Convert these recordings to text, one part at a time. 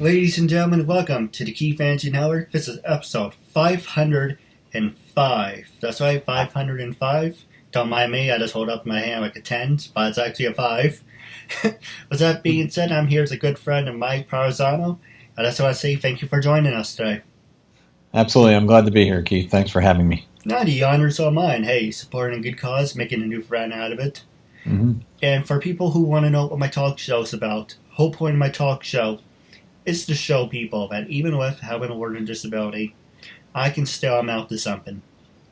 Ladies and gentlemen, welcome to the KeithAndrewNetWork. This is episode 505. That's right, 505. Don't mind me, I just hold up my hand like a 10, but it's actually a 5. With that being said, I'm here as a good friend of Mike Provenzano. And that's why I say thank you for joining us today. Absolutely, I'm glad to be here, Keith. Thanks for having me. Now, the honor's all mine. Hey, supporting a good cause, making a new friend out of it. Mm-hmm. And for people who want to know what my talk show's about, the whole point of my talk show is to show people that even with having a learning disability, I can still amount to something.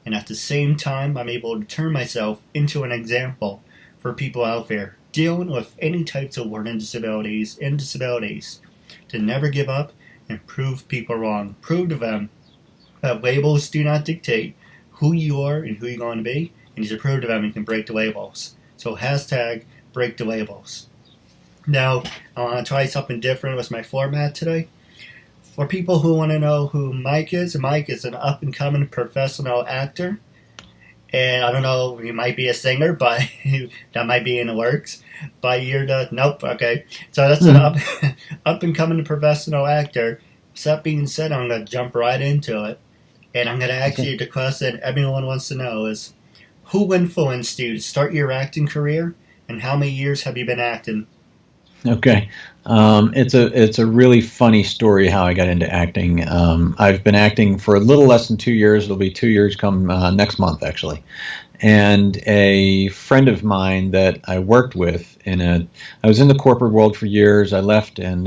And at the same time, I'm able to turn myself into an example for people out there dealing with any types of learning disabilities and disabilities to never give up and prove people wrong. Prove to them that labels do not dictate who you are and who you're going to be, and you should prove to them you can break the labels. So hashtag break the labels. Now, I want to try something different with my format today. For people who want to know who Mike is an up-and-coming professional actor. And I don't know, he might be a singer, but that might be in the works. But you're the... Nope, okay. So that's an up-and-coming professional actor. So that being said, I'm going to jump right into it. And I'm going to ask you the question everyone wants to know is, who influenced you to start your acting career? And how many years have you been acting? Okay. It's a really funny story how I got into acting. I've been acting for a little less than 2 years. It'll be 2 years come next month, actually. And a friend of mine that I worked with I was in the corporate world for years. I left and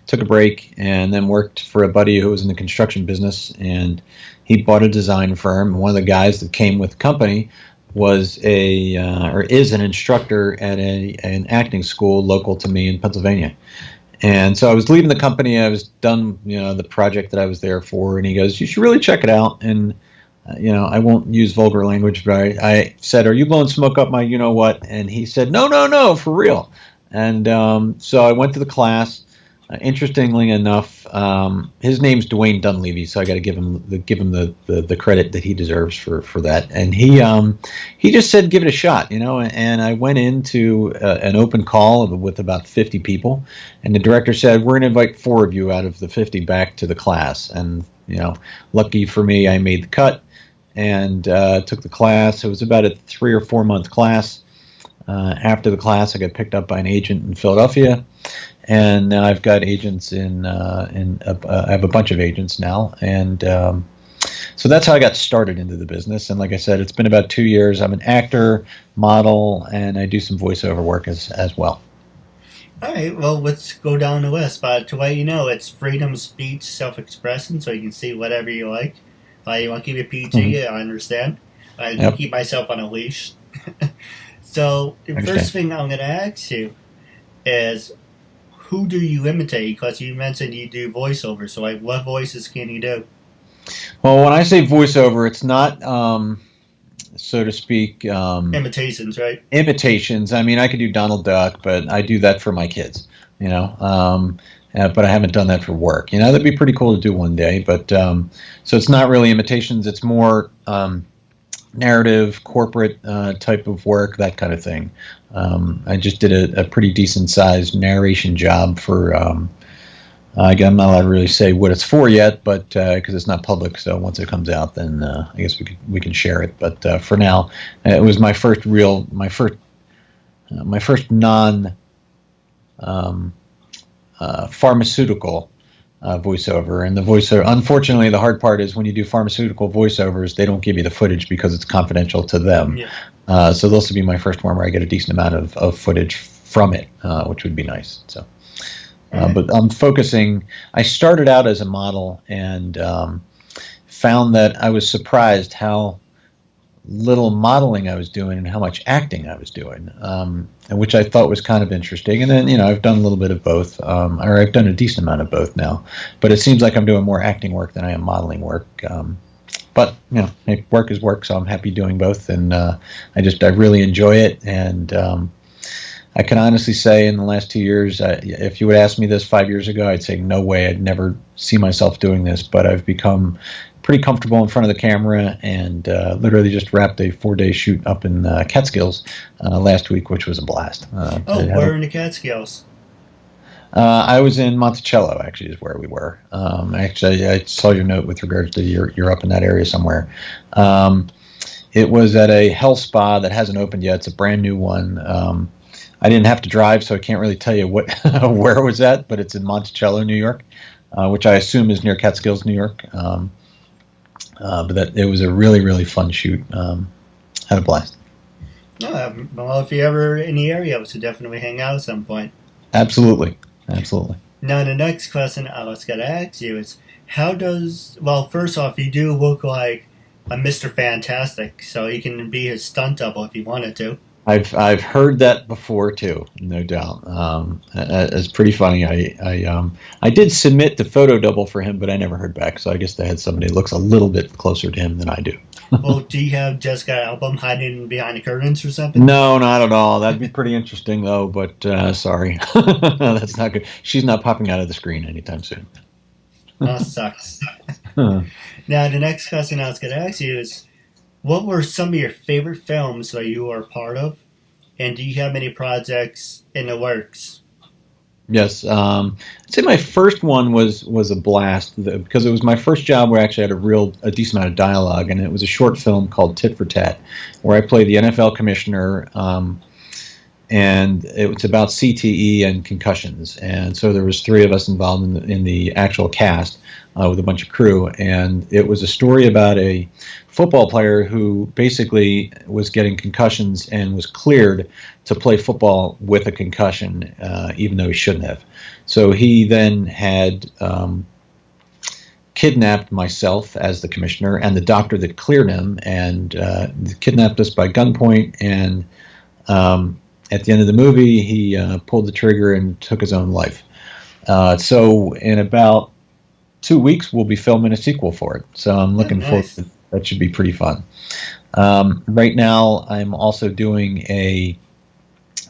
took a break and then worked for a buddy who was in the construction business, and he bought a design firm. One of the guys that came with the company was is an instructor at an acting school local to me in Pennsylvania. And so I was leaving the company. I was done, the project that I was there for. And he goes, "You should really check it out." And I won't use vulgar language, but I said, "Are you blowing smoke up my what?" And he said, "No, for real." And so I went to the class. Interestingly enough, his name's Dwayne Dunleavy, so I got to give him the credit that he deserves for that. And he just said, "Give it a shot," And I went into an open call with about 50 people, and the director said, "We're going to invite 4 of you out of the 50 back to the class." And lucky for me, I made the cut and took the class. It was about a 3 or 4 month class. After the class, I got picked up by an agent in Philadelphia. And now I've got agents I have a bunch of agents now, and so that's how I got started into the business. And like I said, it's been about 2 years. I'm an actor, model, and I do some voiceover work as well. All right, well, let's go down the list. But to let you know, it's freedom of speech, self-expression, so you can see whatever you like. You want to keep it PG, I understand. I keep myself on a leash. So the first thing I'm going to ask you is, who do you imitate? Because you mentioned you do voiceover. So, what voices can you do? Well, when I say voiceover, it's not, so to speak... imitations, right? Imitations. I mean, I could do Donald Duck, but I do that for my kids, but I haven't done that for work. That'd be pretty cool to do one day. But so it's not really imitations. It's more narrative, corporate type of work, that kind of thing. I just did a pretty decent sized narration job for, I'm not allowed to really say what it's for yet, but because it's not public, so once it comes out, then I guess we can share it. But for now, it was my first non pharmaceutical voiceover. And the voiceover, unfortunately, the hard part is when you do pharmaceutical voiceovers, they don't give you the footage because it's confidential to them. Yeah. So this will be my first one where I get a decent amount of footage from it, which would be nice. So, but I'm focusing. I started out as a model and found that I was surprised how little modeling I was doing and how much acting I was doing, which I thought was kind of interesting. And then, I've done a little bit of both, or I've done a decent amount of both now. But it seems like I'm doing more acting work than I am modeling work. But work is work, so I'm happy doing both, and I really enjoy it. And I can honestly say, in the last 2 years, if you would ask me this 5 years ago, I'd say no way, I'd never see myself doing this. But I've become pretty comfortable in front of the camera, and literally just wrapped a 4-day shoot up in Catskills last week, which was a blast. Where in the Catskills? I was in Monticello, actually, is where we were. Actually, I saw your note with regards to you're up in that area somewhere. It was at a health spa that hasn't opened yet. It's a brand new one. I didn't have to drive, so I can't really tell you what where it was at, but it's in Monticello, New York, which I assume is near Catskills, New York. But it was a really, really fun shoot. Had a blast. Well, if you're ever in the area, we should definitely hang out at some point. Absolutely. Absolutely. Now, the next question I was going to ask you is, well, first off, you do look like a Mr. Fantastic, so you can be his stunt double if you wanted to. I've heard that before too, no doubt. It's pretty funny. I did submit the photo double for him, but I never heard back. So I guess they had somebody that looks a little bit closer to him than I do. Well, do you have Jessica Alba hiding behind the curtains or something? No, not at all. That'd be pretty interesting though. But sorry, that's not good. She's not popping out of the screen anytime soon. That sucks. Now, the next question I was going to ask you is, what were some of your favorite films that you were a part of? And do you have any projects in the works? Yes. I'd say my first one was a blast because it was my first job where I actually had a decent amount of dialogue, and it was a short film called Tit for Tat, where I played the NFL commissioner, and it was about CTE and concussions. And so there was three of us involved in the actual cast with a bunch of crew, and it was a story about a football player who basically was getting concussions and was cleared to play football with a concussion, even though he shouldn't have. So he then had kidnapped myself as the commissioner and the doctor that cleared him, and kidnapped us by gunpoint. And at the end of the movie, he pulled the trigger and took his own life. So in about 2 weeks, we'll be filming a sequel for it. So I'm looking forward to it. That should be pretty fun. Right now, I'm also doing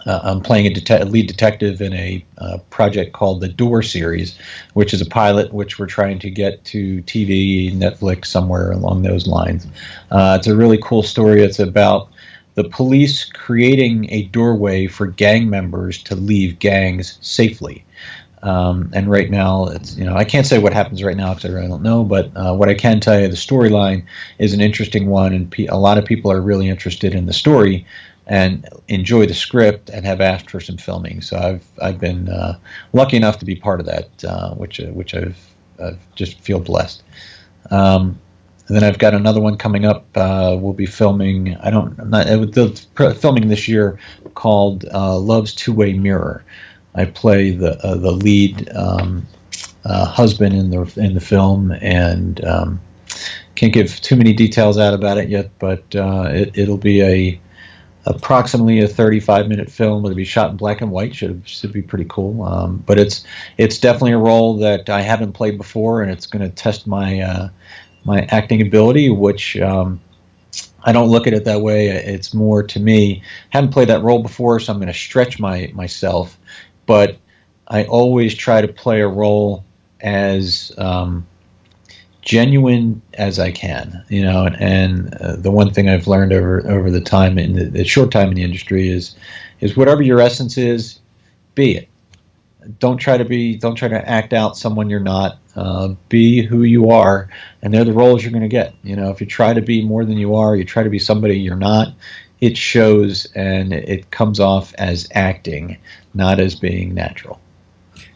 I'm playing a lead detective in a project called the Door series, which is a pilot which we're trying to get to TV, Netflix, somewhere along those lines. It's a really cool story. It's about the police creating a doorway for gang members to leave gangs safely. And right now, it's I can't say what happens right now because I really don't know. But what I can tell you, the storyline is an interesting one, and a lot of people are really interested in the story and enjoy the script and have asked for some filming. So I've been lucky enough to be part of that, which I've just feel blessed. And then I've got another one coming up. We'll be filming. Filming this year called Love's Two-Way Mirror. I play the lead husband in the film, and can't give too many details out about it yet. But it'll be approximately a 35-minute film. It'll be shot in black and white. Should be pretty cool. But it's definitely a role that I haven't played before, and it's going to test my acting ability, which I don't look at it that way. It's more, to me, haven't played that role before, so I'm going to stretch myself. But I always try to play a role as genuine as I can, And the one thing I've learned over the time, in the short time in the industry, is whatever your essence is, be it. Don't try to act out someone you're not. Be who you are, and they're the roles you're going to get. If you try to be more than you are, you try to be somebody you're not, it shows, and it comes off as acting, not as being natural.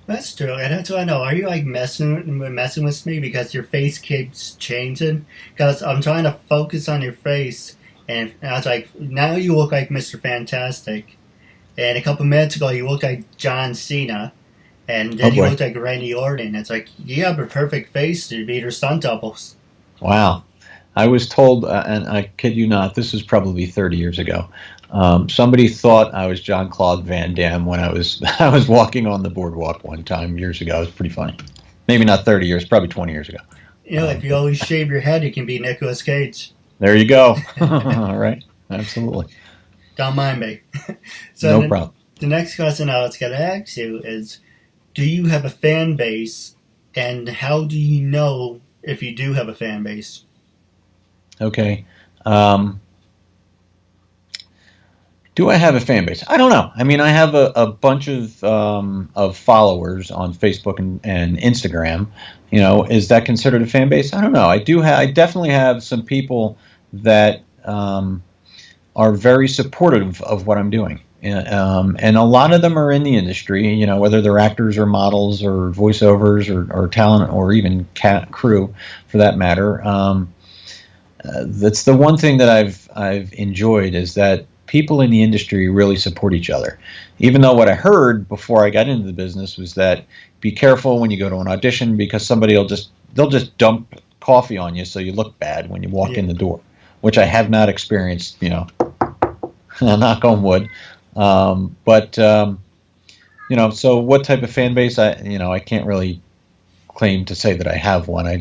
That's true, and that's what I know. Are you messing with me because your face keeps changing? Because I'm trying to focus on your face, and I was like, now you look like Mr. Fantastic, and a couple minutes ago you looked like John Cena, and then you looked like Randy Orton. It's like, you have a perfect face to be your stunt doubles. Wow. I was told, and I kid you not, this was probably 30 years ago. Somebody thought I was Jean-Claude Van Damme when I was walking on the boardwalk one time years ago. It was pretty funny. Maybe not 30 years, probably 20 years ago. If you always shave your head, you can be Nicolas Cage. There you go. All right. Absolutely. Don't mind me. No problem. The next question I was going to ask you is, do you have a fan base, and how do you know if you do have a fan base? Okay. Do I have a fan base? I don't know. I mean, I have a bunch of followers on Facebook and Instagram. Is that considered a fan base? I don't know. I definitely have some people that are very supportive of what I'm doing. And a lot of them are in the industry, whether they're actors or models or voiceovers or talent or even crew for that matter. That's the one thing that I've enjoyed is that people in the industry really support each other. Even though what I heard before I got into the business was that be careful when you go to an audition because they'll just dump coffee on you so you look bad when you walk in the door, which I have not experienced, knock on wood. So what type of fan base? I can't really claim to say that I have one. I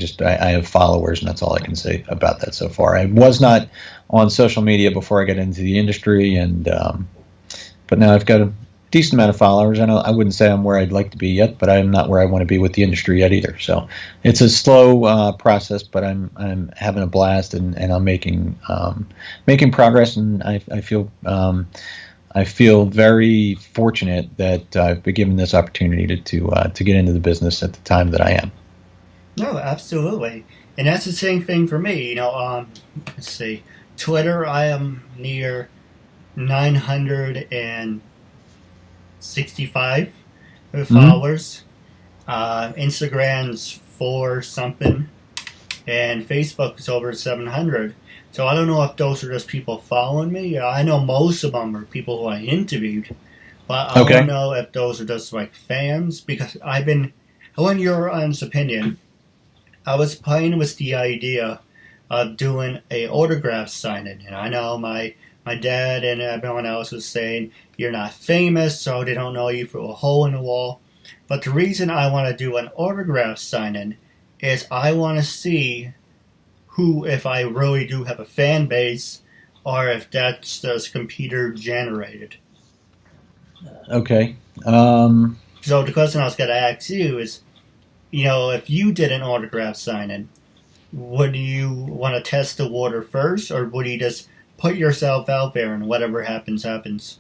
have followers, and that's all I can say about that so far. I was not on social media before I got into the industry, but now I've got a decent amount of followers. I wouldn't say I'm where I'd like to be yet, but I'm not where I want to be with the industry yet either. So it's a slow process, but I'm having a blast, and I'm making progress, and I feel very fortunate that I've been given this opportunity to get into the business at the time that I am. No, absolutely, and that's the same thing for me. Let's see, Twitter, I am near 965 followers. Instagram's 4 something, and Facebook is over 700. So I don't know if those are just people following me. I know most of them are people who I interviewed, but I don't know if those are just like fans because I want your honest opinion. I was playing with the idea of doing a autograph signing, and I know my dad and everyone else was saying you're not famous, so they don't know you through a hole in the wall. But the reason I want to do an autograph signing is I want to see who, if I really do have a fan base, or if that's just computer generated. Okay. So the question I was going to ask you is, if you did an autograph signing, would you want to test the water first, or would you just put yourself out there and whatever happens, happens?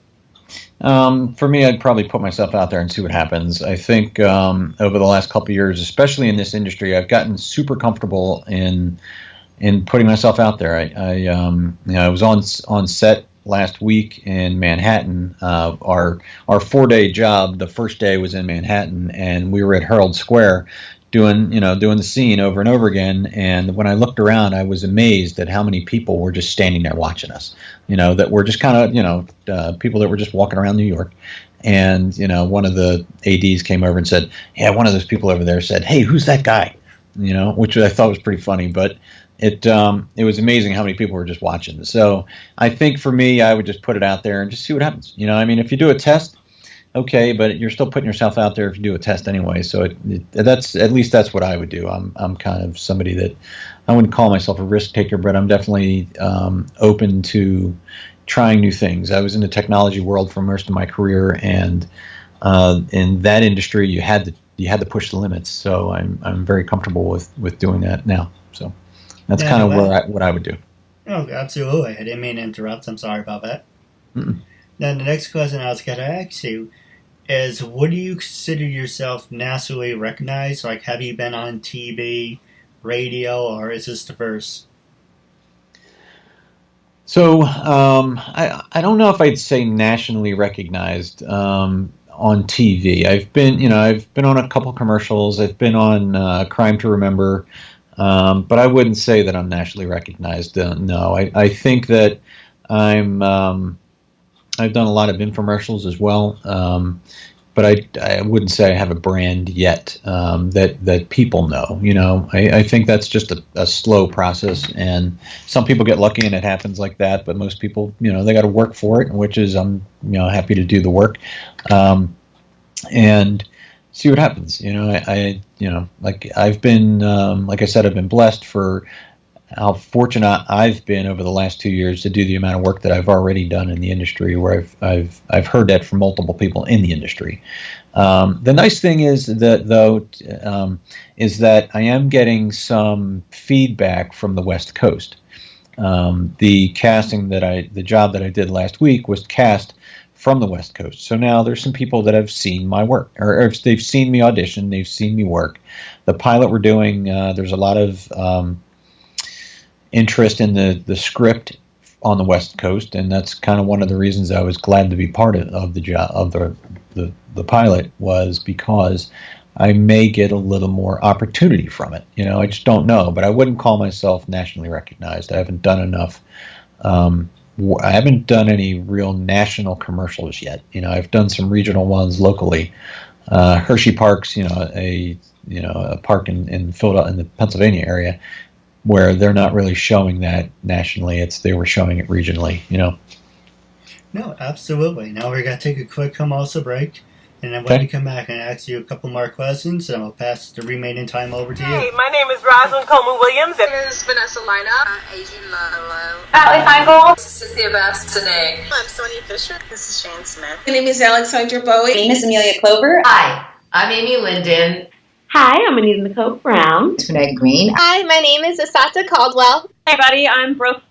For me, I'd probably put myself out there and see what happens. I think over the last couple of years, especially in this industry, I've gotten super comfortable in putting myself out there. I was on set last week in Manhattan. Our 4-day job, the first day was in Manhattan, and we were at Herald Square doing the scene over and over again. And when I looked around, I was amazed at how many people were just standing there watching us. That were just kind of people that were just walking around New York. And one of the ADs came over and said, "Yeah, one of those people over there said, 'Hey, who's that guy?'" Which I thought was pretty funny, but it was amazing how many people were just watching. So I think for me, I would just put it out there and just see what happens. If you do a test, okay, but you're still putting yourself out there if you do a test anyway. So that's at least that's what I would do. I'm kind of somebody that I wouldn't call myself a risk taker, but I'm definitely open to trying new things. I was in the technology world for most of my career, and in that industry, you had to push the limits. So I'm very comfortable with doing that now. So that's kind of what I would do. Oh, absolutely. I didn't mean to interrupt. I'm sorry about that. Mm-mm. Then the next question I was going to ask you is, would you consider yourself nationally recognized? Like, have you been on TV, radio, or is this the first? So I don't know if I'd say nationally recognized on TV. I've been on a couple commercials. I've been on Crime to Remember, but I wouldn't say that I'm nationally recognized. No, I think that I've done a lot of infomercials as well, but I wouldn't say I have a brand yet that people know. I think that's just a slow process, and some people get lucky and it happens like that. But most people, they got to work for it, which is I'm happy to do the work, and see what happens. Like I've been like I said, I've been blessed for how fortunate I've been over the last 2 years to do the amount of work that I've already done in the industry, where I've heard that from multiple people in the industry. The nice thing is that is that I am getting some feedback from the West Coast. the job that I did last week was cast from the West Coast. So now there's some people that have seen my work, or they've seen me audition, they've seen me work. The pilot we're doing, there's a lot of interest in the script on the West Coast, and that's kind of one of the reasons I was glad to be part of the job of the pilot, was because I may get a little more opportunity from it. I just don't know, but I wouldn't call myself nationally recognized. I haven't done enough. I haven't done any real national commercials yet. I've done some regional ones locally. Hershey Park's, a park in Philadelphia, in the Pennsylvania area, where they're not really showing that nationally. They were showing it regionally. No, absolutely. Now we're gonna take a quick commercial break, and then when we come back, and ask you a couple more questions, and I'll pass the remaining time over to you. Hey, my name is Rosalind Coleman Williams. This is Vanessa Lina. Adrian Lalo. Allie Feingold. This is Cynthia Bastinet. I'm Sonia Fisher. This is Shane Smith. My name is Alexandra Bowie. My name is Amelia Clover. Hi, I'm Amy Linden. Hi, I'm Anita Nicole Brown. Renee Green. Hi, my name is Asata Caldwell. Hey, buddy, I'm Brooke.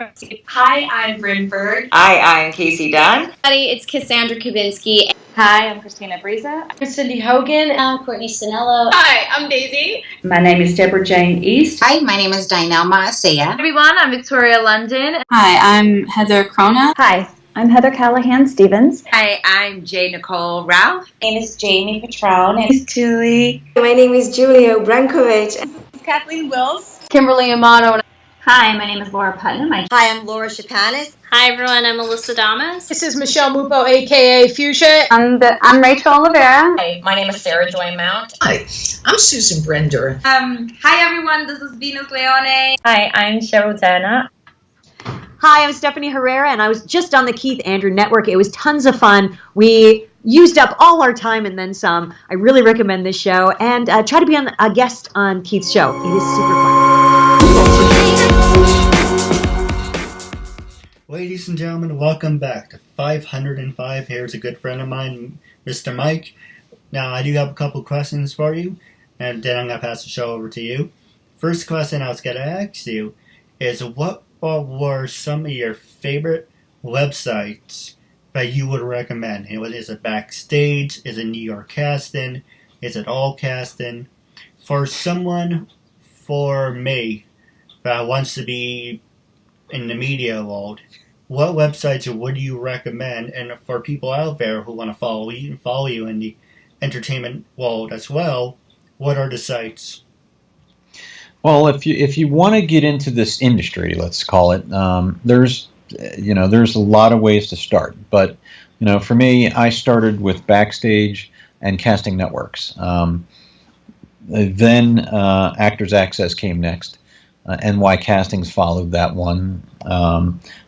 Hi, I'm Bryn Berg. Hi, I'm Casey Dunn. Hi, it's Cassandra Kavinsky. Hi, I'm Christina Briza. I'm Cindy Hogan. Courtney Sinello. Hi, I'm Daisy. My name is Deborah Jane East. Hi, my name is Dinah Maasea. Hi, everyone, I'm Victoria London. Hi, I'm Heather Krona. Hi, I'm Heather Callahan Stevens. Hi, I'm J. Nicole Ralph. My name is Jamie Patron. My name is Julie. My name is Julia Brankovich. Kathleen Wills. Kimberly Amato. Hi, my name is Laura Putnam. Hi, I'm Laura Chapanis. Hi, everyone. I'm Melissa Damas. This is Michelle Mupo, a.k.a. Fuchsia. I'm Rachel Oliveira. Hi, my name is Sarah Joy Mount. Hi, I'm Susan Brender. Hi, everyone. This is Venus Leone. Hi, I'm Cheryl Dana. Hi, I'm Stephanie Herrera, and I was just on the Keith Andrew Network. It was tons of fun. We used up all our time and then some. I really recommend this show, and try to be a guest on Keith's show. It is super fun. Ladies and gentlemen, welcome back to 505. Here's a good friend of mine, Mr. Mike. Now, I do have a couple questions for you, and then I'm going to pass the show over to you. First question I was going to ask you is, what were some of your favorite websites that you would recommend? Is it Backstage? Is it New York Casting? Is it All Casting? For someone, for me, that wants to be in the media world, what websites would you recommend? And for people out there who want to follow you in the entertainment world as well, what are the sites? Well, if you want to get into this industry, let's call it, there's a lot of ways to start. But for me, I started with Backstage and Casting Networks. Then Actors Access came next. NY Castings followed that one.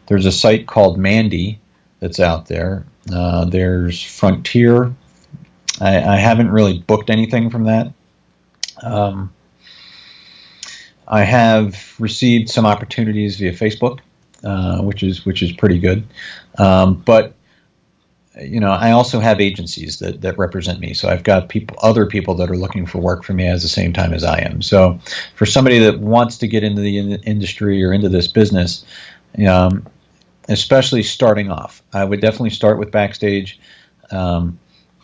There's a site called Mandy that's out there. There's Frontier. I haven't really booked anything from that. I have received some opportunities via Facebook, which is pretty good. But I also have agencies that represent me. So I've got other people that are looking for work for me at the same time as I am. So for somebody that wants to get into the industry or into this business, especially starting off, I would definitely start with Backstage,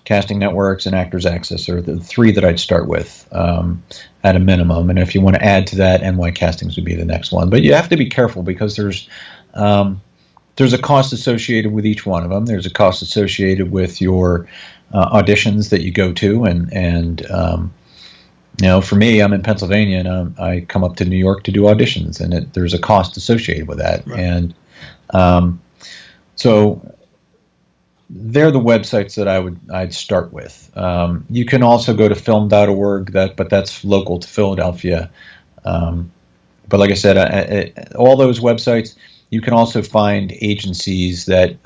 Casting Networks, and Actors Access are the three that I'd start with at a minimum. And if you want to add to that, NY Castings would be the next one. But you have to be careful because there's a cost associated with each one of them. There's a cost associated with your auditions that you go to, and for me, I'm in Pennsylvania, and I come up to New York to do auditions, and there's a cost associated with that. Right. And so they're the websites that I'd start with. You can also go to film.org, but that's local to Philadelphia. But like I said, all those websites. You can also find agencies that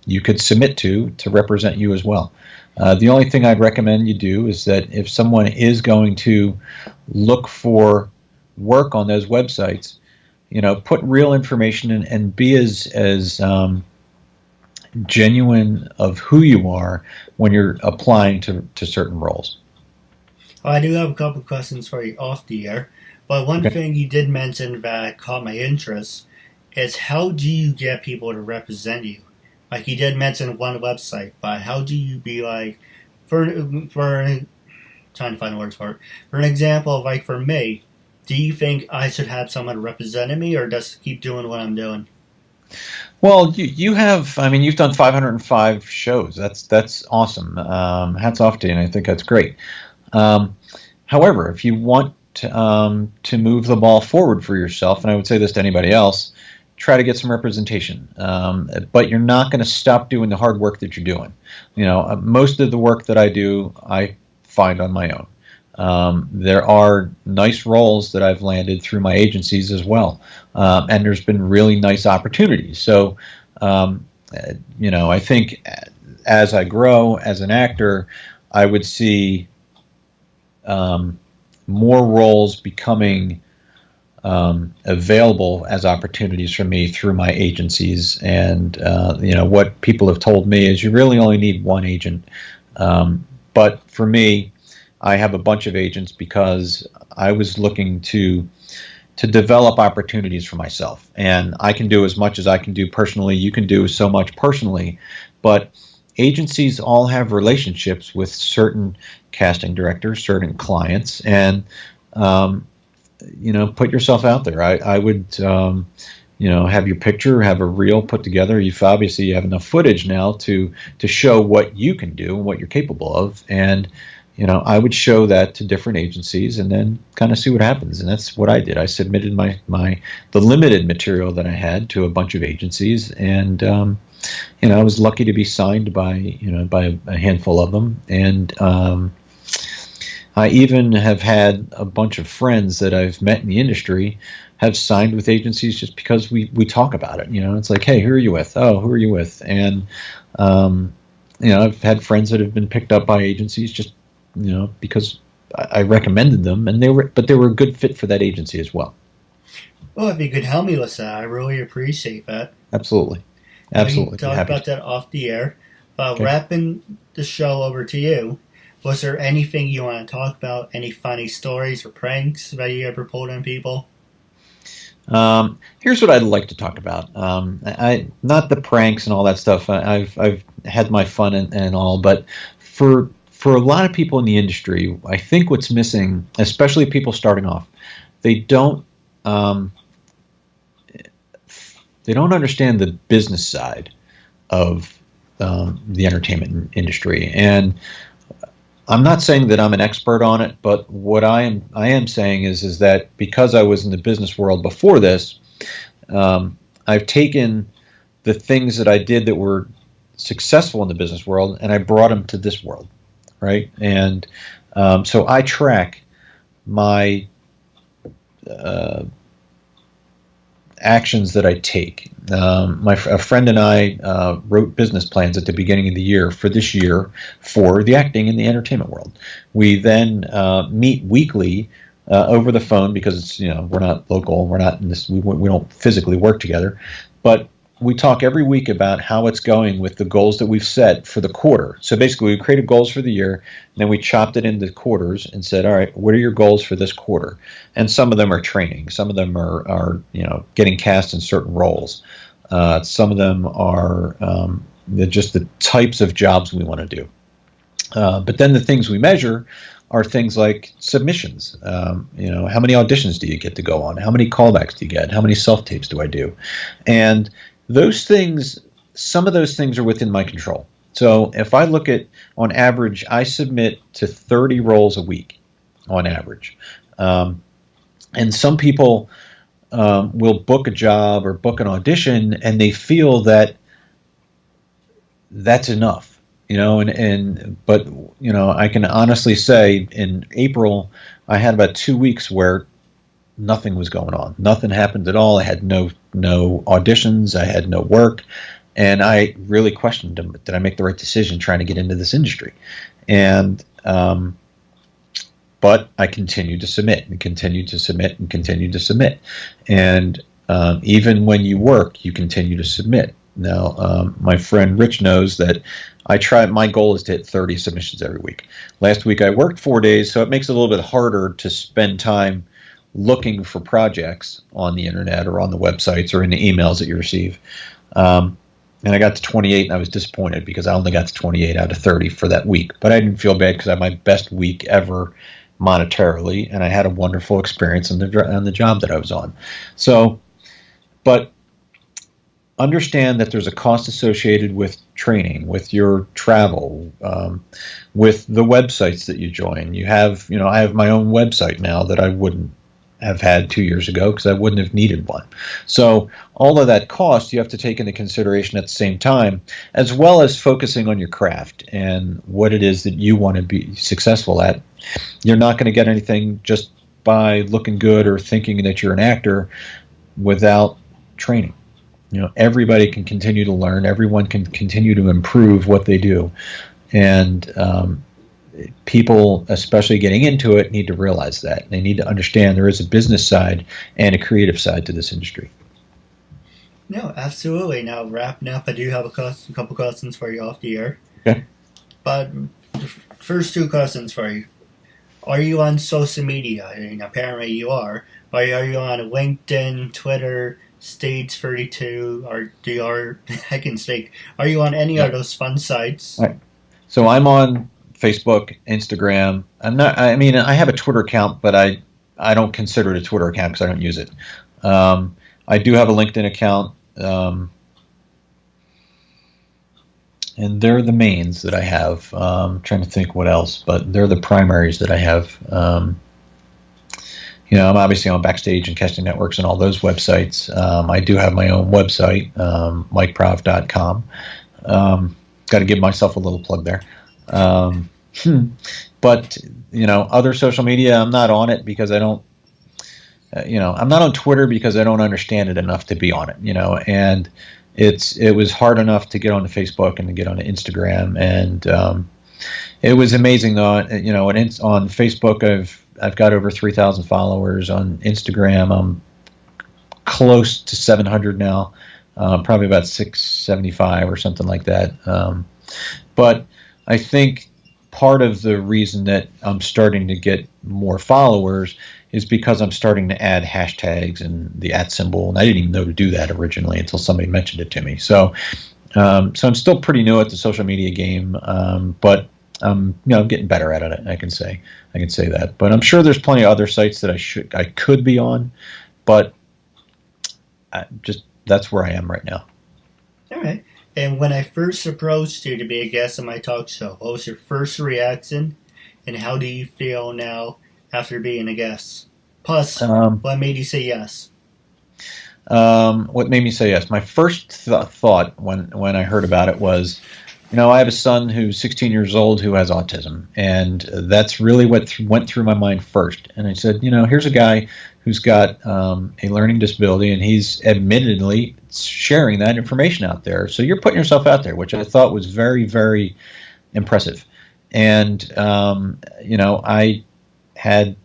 you could submit to represent you as well. The only thing I'd recommend you do is that if someone is going to look for work on those websites, put real information in and be as genuine of who you are when you're applying to certain roles. Well, I do have a couple questions for you off the air, but one thing you did mention that caught my interest is how do you get people to represent you? Like you did mention one website, but how do you be like, for trying to find the words for it. For an example, like for me, do you think I should have someone representing me, or just keep doing what I'm doing? Well, you have, I mean, you've done 505 shows. That's awesome. Hats off to you, and I think that's great. However, if you want to move the ball forward for yourself, and I would say this to anybody else, try to get some representation. But you're not going to stop doing the hard work that you're doing. Most of the work that I do, I find on my own. There are nice roles that I've landed through my agencies as well, and there's been really nice opportunities. So, I think as I grow as an actor, I would see more roles becoming available as opportunities for me through my agencies. And what people have told me is you really only need one agent. But for me, I have a bunch of agents because I was looking to develop opportunities for myself. And I can do as much as I can do personally. You can do so much personally. But agencies all have relationships with certain casting directors, certain clients, and put yourself out there. I would have your picture, have a reel put together. You have enough footage now to show what you can do and what you're capable of. And, I would show that to different agencies and then kind of see what happens. And that's what I did. I submitted the limited material that I had to a bunch of agencies, and I was lucky to be signed by a handful of them. And I even have had a bunch of friends that I've met in the industry have signed with agencies just because we talk about it. It's like, hey, who are you with? Oh, who are you with? And I've had friends that have been picked up by agencies just because I recommended them, and they were a good fit for that agency as well. Well, if you could help me with that, I really appreciate that. Absolutely. We can talk about that off the air. Okay. Wrapping the show over to you, was there anything you want to talk about? Any funny stories or pranks that you ever pulled on people? Here's what I'd like to talk about. Not the pranks and all that stuff. I've had my fun and all, but for a lot of people in the industry, I think what's missing, especially people starting off, they don't understand the business side of the entertainment industry. And I'm not saying that I'm an expert on it, but what I am saying is that because I was in the business world before this, I've taken the things that I did that were successful in the business world and I brought them to this world, right? And so I track my actions that I take. A friend and I wrote business plans at the beginning of the year for this year for the acting and the entertainment world. We then meet weekly over the phone because it's we're not local, we're not in this, we don't physically work together, but we talk every week about how it's going with the goals that we've set for the quarter. So basically, we created goals for the year, and then we chopped it into quarters and said, all right, what are your goals for this quarter? And some of them are training. Some of them are getting cast in certain roles. Some of them are just the types of jobs we want to do. But then the things we measure are things like submissions. How many auditions do you get to go on? How many callbacks do you get? How many self-tapes do I do? And those things, some of those things are within my control. So if I look at, on average, I submit to 30 roles a week, on average. And some people will book a job or book an audition, and they feel that that's enough, but I can honestly say in April, I had about 2 weeks where nothing was going on. Nothing happened at all. I had no auditions. I had no work. And I really questioned, did I make the right decision trying to get into this industry? And but I continued to submit and continued to submit and continued to submit. And even when you work, you continue to submit. Now, my friend Rich knows that my goal is to hit 30 submissions every week. Last week I worked 4 days, so it makes it a little bit harder to spend time looking for projects on the internet or on the websites or in the emails that you receive. And I got to 28, and I was disappointed because I only got to 28 out of 30 for that week. But I didn't feel bad because I had my best week ever monetarily, and I had a wonderful experience on the job that I was on. So, but understand that there's a cost associated with training, with your travel, with the websites that you join. You have, I have my own website now that I wouldn't have had 2 years ago because I wouldn't have needed one. So all of that cost you have to take into consideration at the same time, as well as focusing on your craft and what it is that you want to be successful at. You're not going to get anything just by looking good or thinking that you're an actor without training. Everybody can continue to learn. Everyone can continue to improve what they do. And people, especially getting into it, need to realize that. They need to understand there is a business side and a creative side to this industry. No, absolutely. Now, wrapping up, I do have a couple questions for you off the air. Okay. But the first two questions for you. Are you on social media? Apparently you are. Are you on LinkedIn, Twitter, Stage 32, or I can speak. Are you on any of those fun sites? All right. So I'm on Facebook, Instagram. I have a Twitter account, but I don't consider it a Twitter account because I don't use it. I do have a LinkedIn account, and they're the mains that I have. I'm trying to think what else, but they're the primaries that I have. I'm obviously on Backstage and Casting Networks and all those websites. I do have my own website, MikeProv.com. Got to give myself a little plug there. But other social media, I'm not on it because I don't. I'm not on Twitter because I don't understand it enough to be on it. And it was hard enough to get onto Facebook and to get onto Instagram, and it was amazing though. On Facebook, I've got over 3,000 followers. On Instagram, I'm close to 700 now, probably about 675 or something like that. But I think part of the reason that I'm starting to get more followers is because I'm starting to add hashtags and the @ symbol, and I didn't even know to do that originally until somebody mentioned it to me. So I'm still pretty new at the social media game, but I'm getting better at it. I can say that. But I'm sure there's plenty of other sites that I could be on, but that's where I am right now. All right. And when I first approached you to be a guest on my talk show, what was your first reaction, and how do you feel now after being a guest? Plus, what made you say yes? What made me say yes? My first thought when I heard about it was, I have a son who's 16 years old who has autism, and that's really what went through my mind first. And I said, here's a guy who's got a learning disability, and he's admittedly sharing that information out there. So you're putting yourself out there, which I thought was very, very impressive. And, I had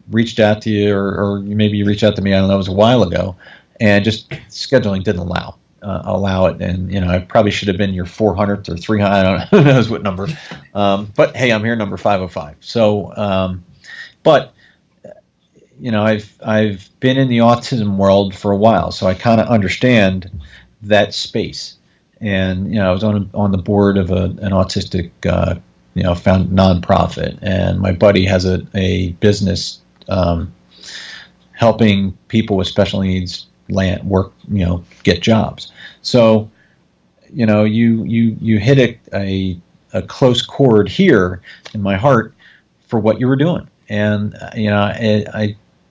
reached out to you, or maybe you reached out to me, I don't know, it was a while ago, and just scheduling didn't allow it. And, I probably should have been your 400th or 300th, I don't know, who knows what number. But hey, I'm here, number 505. So, but I've been in the autism world for a while, so I kind of understand that space. And I was on the board of an autistic found nonprofit, and my buddy has a business helping people with special needs get jobs. So you hit a close chord here in my heart for what you were doing. And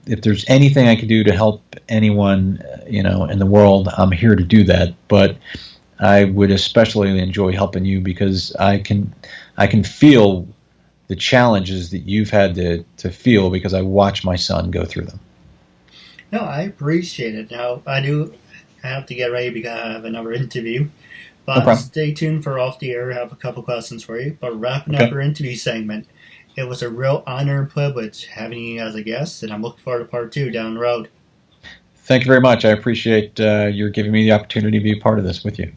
if there's anything I could do to help anyone, in the world, I'm here to do that. But I would especially enjoy helping you because I can feel the challenges that you've had to feel because I watch my son go through them. No, I appreciate it. Now, I have to get ready because I have another interview. But No stay tuned for Off the Air. I have a couple questions for you. But wrapping up our interview segment, it was a real honor and privilege having you as a guest, and I'm looking forward to part 2 down the road. Thank you very much. I appreciate you giving me the opportunity to be a part of this with you.